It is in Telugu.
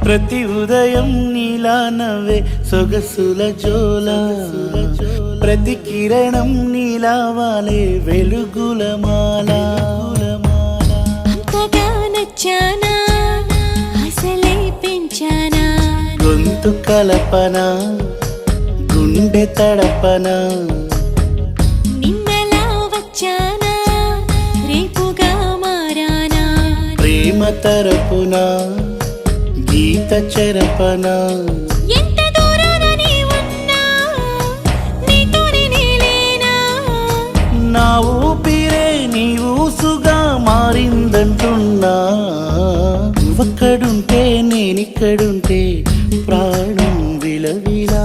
ప్రతి ఉదయం నీలా నవ్వే సొగసుల జోల, ప్రతి కిరణం నీలా వాలే వెలుగుల మాల. అంతగా నచ్చానా అసలే పెంచానా, గొంతు కలపన గుండె తడపన, నిన్నలా వచ్చానా రేపుగా మారానా, ప్రేమ తరపున గీత చెరపన. ఎంత దూరాన నీ ఉన్నా నీతోనే నేలేనా, నా ఊపిరే నీ ఊసుగా మారిందంటున్నా. నువ్వక్కడుంటే నేనిక్కడుంటే ప్రాణం విలవిలా.